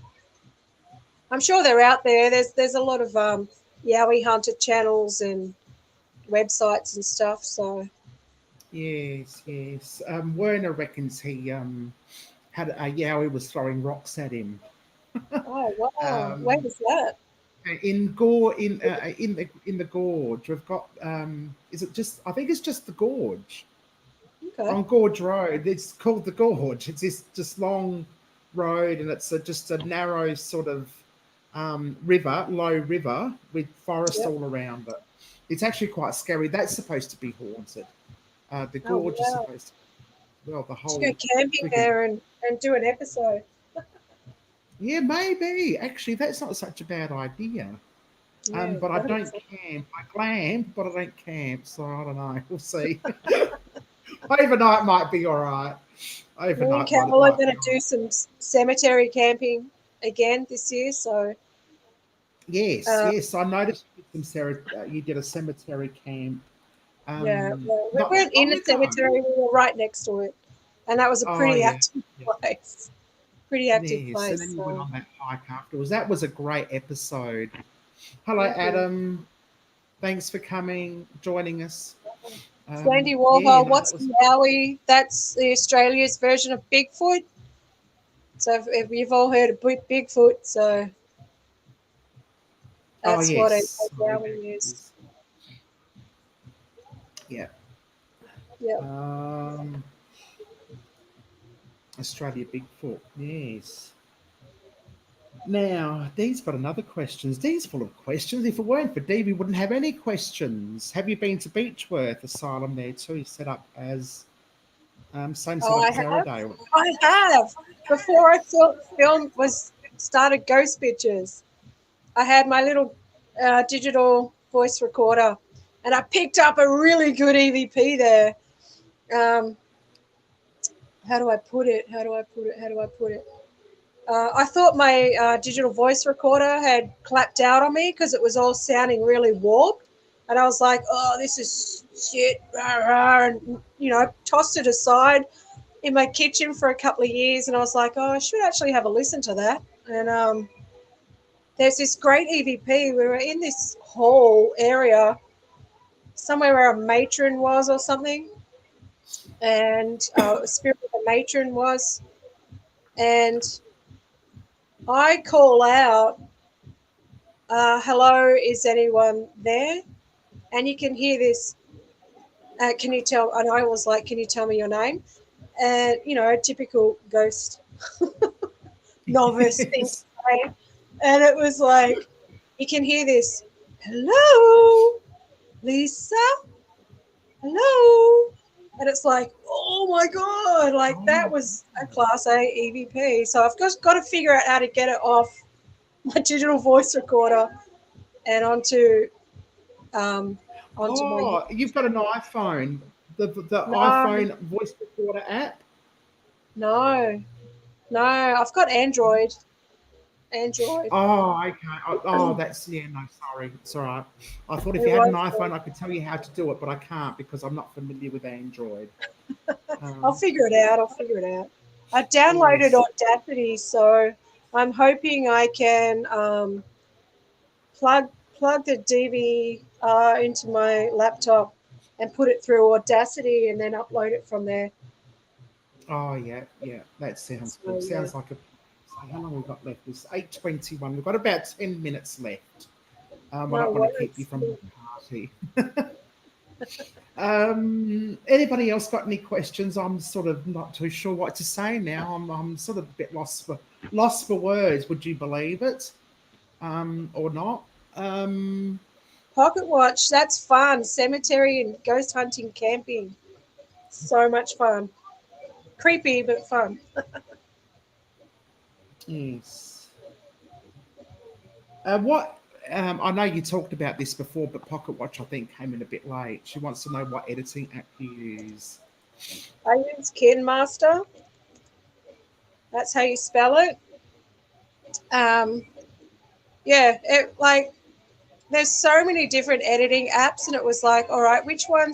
I'm sure they're out there. There's a lot of yowie hunter channels and websites and stuff. So yes. Werner reckons he had a yowie was throwing rocks at him. Oh wow! Where was that? In the gorge. We've got is it just? I think it's just the gorge. Okay. On Gorge Road. It's called the Gorge. It's this just long road, and it's just a narrow sort of low river with forest all around it. It's actually quite scary. That's supposed to be haunted. The gorge is supposed to. Well, the whole. Go camping there and do an episode. Yeah, maybe. Actually, that's not such a bad idea. Yeah, but I don't camp. I glamp, but I don't camp. So I don't know. We'll see. Overnight might be all right. Me and Carol are going to do some cemetery camping again this year. So yes. I noticed you did a cemetery camp. We weren't in a cemetery. We were right next to it, and that was a pretty active place. Pretty active place. And then you went on that hike afterwards. That was a great episode. Hello, Adam. Thanks for joining us. Sandy Warhol, what's Yowie? That's the Australia's version of Bigfoot. So if you've all heard of Bigfoot, so that's what a Yowie is. Yeah. Yeah. Australia Bigfoot, yes. Now, Dee's got another question. Dee's full of questions. If it weren't for Dee, we wouldn't have any questions. Have you been to Beechworth Asylum there too? He's set up as same sort of Zaradale. I have. Before I started Ghost Bitches, I had my little digital voice recorder, and I picked up a really good EVP there. How do I put it? I thought my digital voice recorder had clapped out on me because it was all sounding really warped. And I was like, oh, this is shit. And, tossed it aside in my kitchen for a couple of years. And I was like, oh, I should actually have a listen to that. And there's this great EVP. We were in this whole area, somewhere where a matron was or something. and spirit of the matron was. And I call out, hello, is anyone there? And you can hear this, can you tell, and I was like, can you tell me your name? And, you know, a typical ghost novice thing to say. And it was like, you can hear this, hello, Lisa, hello. And it's like, oh my God, like that was a Class A EVP. So I've just got to figure out how to get it off my digital voice recorder and onto my. You've got an iPhone, the No. iPhone voice recorder app? No, I've got Android. Oh, okay. Oh, that's, yeah, no, sorry. It's all right. I thought if you had an iPhone, I could tell you how to do it, but I can't because I'm not familiar with Android. I'll figure it out. I downloaded Audacity, so I'm hoping I can plug the DVR into my laptop and put it through Audacity and then upload it from there. Oh, yeah, that sounds good. Yeah. Sounds like a... So how long we've got left? It's 8:21. We've got about 10 minutes left. I don't want to keep you from the party. Anybody else got any questions? I'm sort of not too sure what to say now. I'm sort of a bit lost for words. Would you believe it? Or not? Pocket watch, that's fun. Cemetery and ghost hunting, camping. So much fun. Creepy, but fun. Yes. What? I know you talked about this before, but Pocket Watch I think came in a bit late. She wants to know what editing app you use. I use KinMaster. That's how you spell it. Yeah, there's so many different editing apps, and it was like, all right, which one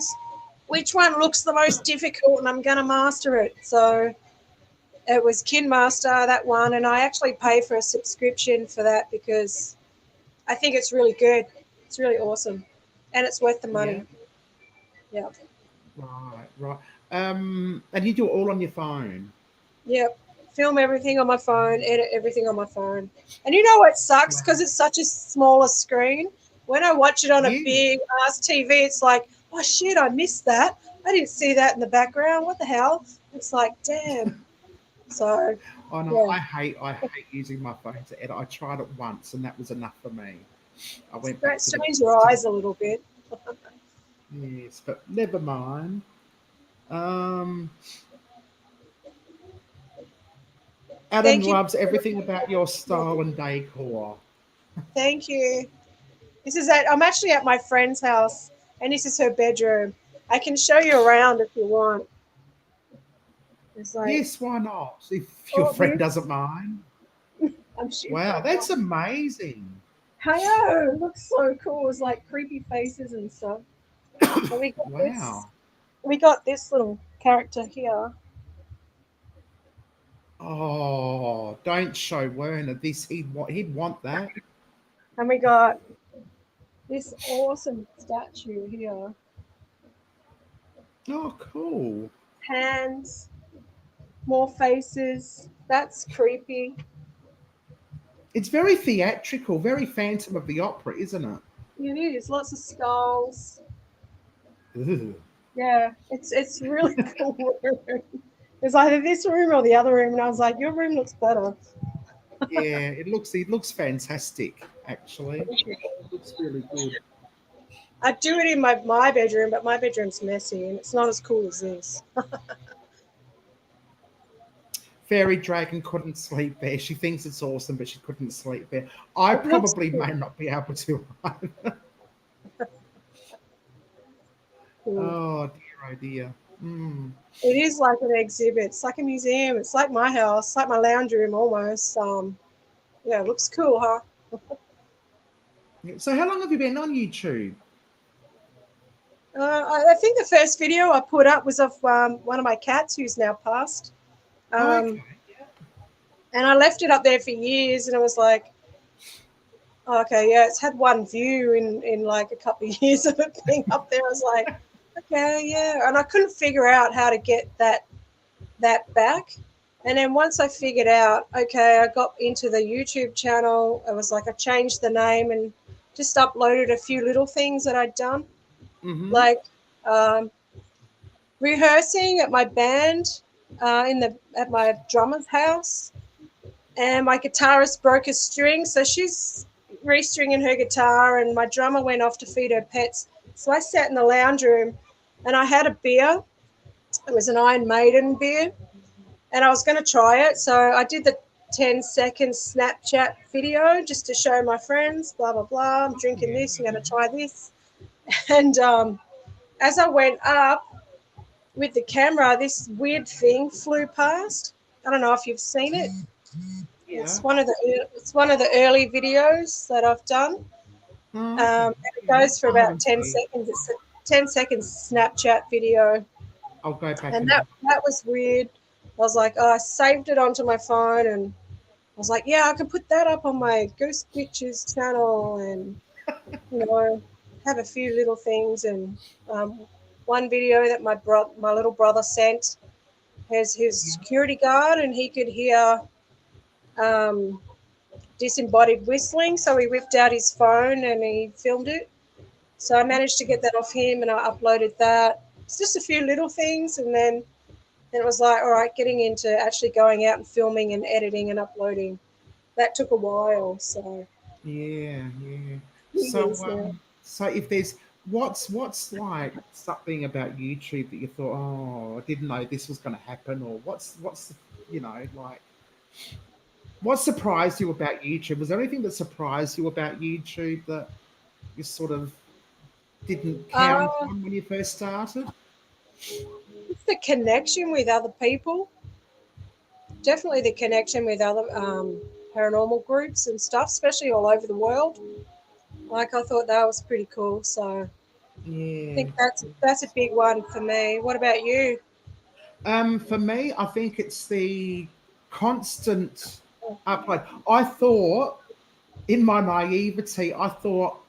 looks the most difficult, and I'm gonna master it. So it was KinMaster, that one, and I actually pay for a subscription for that because I think it's really good. It's really awesome, and it's worth the money. Yeah. Right. And you do it all on your phone? Yep. Film everything on my phone, edit everything on my phone. And you know what sucks? Because it's such a smaller screen. When I watch it on a big ass TV, it's like, oh shit, I missed that. I didn't see that in the background. What the hell? It's like, damn. So. Oh no, yeah. I hate using my phone to edit. I tried it once, and that was enough for me. I went back to strains your eyes a little bit. Yes, but never mind. Adam loves everything about your style and decor. Thank you. I'm actually at my friend's house, and this is her bedroom. I can show you around if you want. Yes, why not? If your friend doesn't mind. I'm sure. Wow, that's amazing. I know. It looks so cool. It's like creepy faces and stuff. And we got this little character here. Oh, don't show Werner this. He'd want that. And we got this awesome statue here. Oh, cool. Hands, more faces. That's creepy. It's very theatrical, very Phantom of the Opera, isn't it? It is. Lots of skulls. Ugh. Yeah, it's really cool. It's either this room or the other room, and I was like, your room looks better. Yeah, it looks fantastic, actually. It looks really good. I do it in my bedroom, but my bedroom's messy, and it's not as cool as this. Fairy Dragon couldn't sleep there. She thinks it's awesome, but she couldn't sleep there. I probably may not be able to. Oh dear. Mm. It is like an exhibit. It's like a museum. It's like my house, like my lounge room almost. Yeah, it looks cool, huh? So how long have you been on YouTube? I think the first video I put up was of one of my cats who's now passed. Okay. And I left it up there for years, and it was like, okay, yeah, it's had one view in like a couple of years of it being up there. I was like, okay, yeah. And I couldn't figure out how to get that back. And then once I figured out, okay, I got into the YouTube channel. It was like I changed the name and just uploaded a few little things that I'd done, Mm-hmm. like um, rehearsing at my band at my drummer's house, and my guitarist broke a string, so she's restringing her guitar, and my drummer went off to feed her pets. So I sat in the lounge room, and I had a beer. It was an Iron Maiden beer, and I was going to try it. So I did the 10-second Snapchat video just to show my friends, blah, blah, blah. I'm drinking this. I'm going to try this. And as I went up with the camera, this weird thing flew past. I don't know if you've seen it. Yeah. It's one of the early videos that I've done. Oh, okay. And it goes for I about haven't 10 seen. seconds. It's a 10-second Snapchat video. I'll go back And that was weird. I was like, oh, I saved it onto my phone, and I was like, yeah, I can put that up on my Ghost Bitches channel, and have a few little things. And one video that my little brother sent has his security guard, and he could hear disembodied whistling, so he whipped out his phone and he filmed it. So I managed to get that off him, and I uploaded that. It's just a few little things, and then it was like, all right, getting into actually going out and filming and editing and uploading. That took a while. So yeah. So years now. so if there's what's like something about YouTube that you thought, oh, I didn't know this was going to happen, or what's like what surprised you about YouTube? Was there anything that surprised you about YouTube that you sort of didn't count on when you first started? It's the connection with other people. Definitely the connection with other paranormal groups and stuff, especially all over the world. Like, I thought that was pretty cool. So I Yeah. think that's a big one for me. What about you? For me, I think it's the constant upload. I thought, in my naivety, I thought,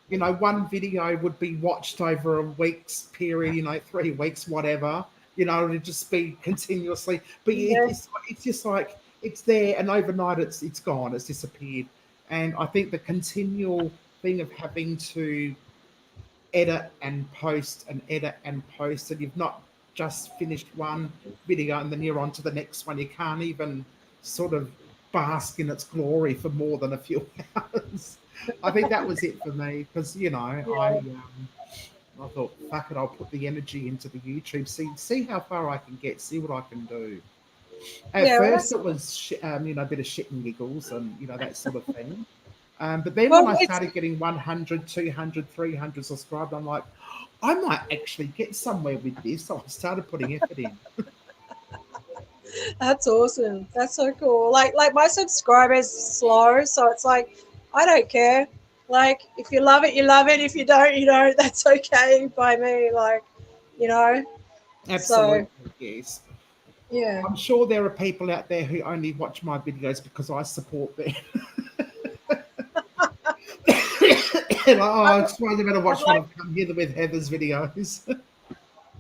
one video would be watched over a week's period, 3 weeks, whatever. It'd just be continuously. But it's just like it's there, and overnight it's gone, it's disappeared. And I think the continual thing of having to edit and post and edit and post, and you've not just finished one video and then you're on to the next one. You can't even sort of bask in its glory for more than a few hours. I think that was it for me, because I thought, fuck it, I'll put the energy into the YouTube, see how far I can get, see what I can do. At first it was a bit of shit and giggles and that sort of thing. But then when I started getting 100, 200, 300 subscribed, I'm like, I might actually get somewhere with this. So I started putting effort in. That's awesome. That's so cool. Like my subscribers slow, so it's like, I don't care. Like, if you love it, you love it. If you don't, you don't. That's okay by me. Like, Absolutely, yes. Yeah. I'm sure there are people out there who only watch my videos because I support them. I just wanted to watch one of Come Hither with Heather's videos.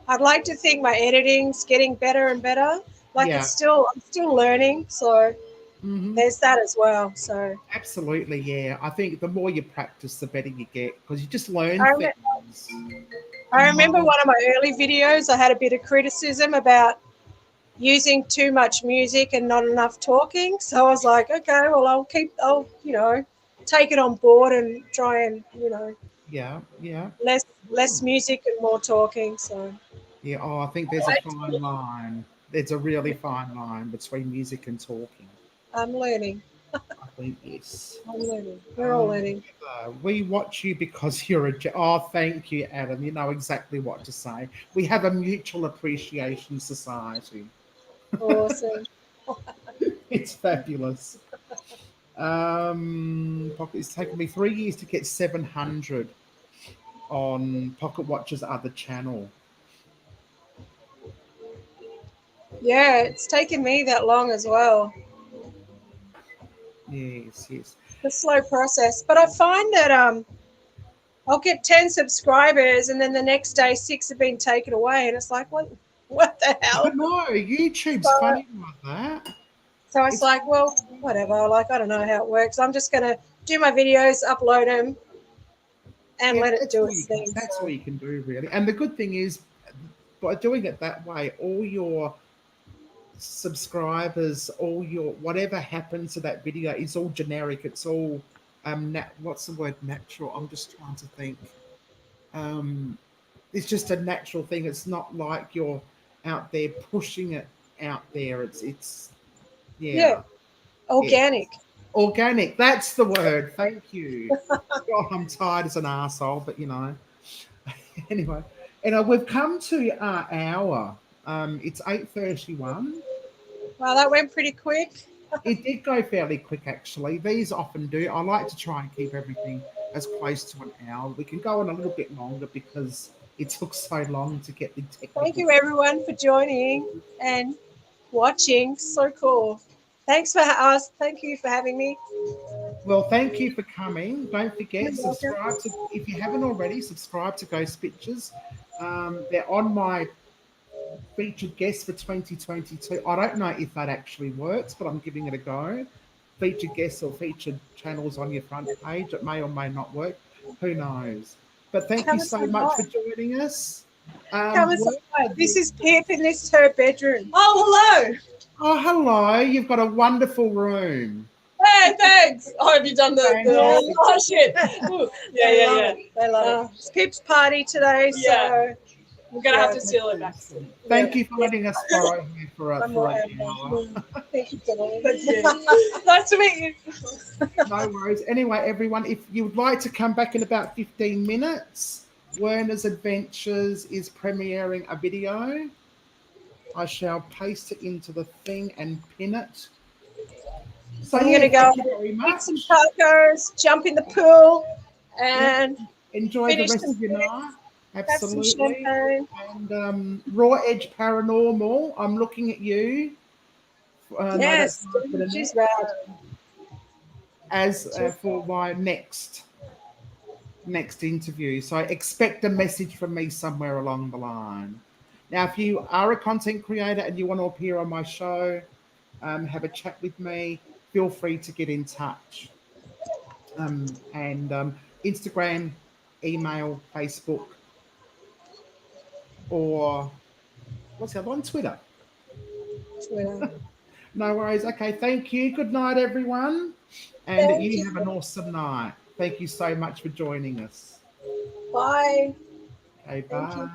I'd like to think my editing's getting better and better. Like, I'm still learning, so there's that as well. So absolutely, yeah. I think the more you practice, the better you get, because you just learn things. I remember one of my early videos, I had a bit of criticism about using too much music and not enough talking. So I was like, okay, well, I'll take it on board and try and less music and more talking. So I think there's a fine line. There's a really fine line between music and talking. I'm learning. I think yes. I'm learning. We're all learning. We watch you because you're thank you, Adam. You know exactly what to say. We have a mutual appreciation society. Awesome. It's fabulous. It's taken me 3 years to get 700 on Pocket Watch's other channel. Yeah, it's taken me that long as well. Yes. It's a slow process, but I find that I'll get 10 subscribers, and then the next day 6 have been taken away, and it's like, what the hell? No, YouTube's funny like that. So it's like, well, whatever. Like, I don't know how it works. I'm just gonna do my videos, upload them, and let it do its thing. That's all you can do, really. And the good thing is, by doing it that way, all your subscribers, all your whatever happens to that video is all generic. It's all what's the word? Natural. I'm just trying to think. It's just a natural thing. It's not like you're out there pushing it out there. It's organic. Yeah. Organic. That's the word. Thank you. God, I'm tired as an arsehole, but anyway. We've come to our hour. It's 8:31. Wow, that went pretty quick. It did go fairly quick, actually. These often do. I like to try and keep everything as close to an hour. We can go on a little bit longer because it took so long to get the technical. Thank you, everyone, for joining and watching. So cool. Thanks for us. Thank you for having me. Well, thank you for coming. Don't forget, subscribe to, if you haven't already, subscribe to Ghost Pictures. They're on my featured guest for 2022. I don't know if that actually works, but I'm giving it a go. Featured guests or featured channels on your front page. It may or may not work. Who knows? But thank you so much for joining us. Come inside. This is Pip, and this is her bedroom. Oh, hello. Oh, hello. You've got a wonderful room. Hey, thanks. Oh, have you done the oh, shit. Yeah. They love it. It's Pip's party today, so we're going to have to seal it back. Thank you for letting us borrow here for an hour. Thank you, darling. Nice to meet you. No worries. Anyway, everyone, if you would like to come back in about 15 minutes, Werner's Adventures is premiering a video. I shall paste it into the thing and pin it. So I'm going to go eat some tacos, jump in the pool, and enjoy the rest of your night. Absolutely. And Raw Edge Paranormal, I'm looking at you. Yes, she's rad. As for my next interview. So expect a message from me somewhere along the line. Now, if you are a content creator and you want to appear on my show, have a chat with me, feel free to get in touch. And Instagram, email, Facebook, or what's the other one? Twitter. No worries. Okay, thank you. Good night, everyone. And you have an awesome night. Thank you so much for joining us. Bye. Okay, bye.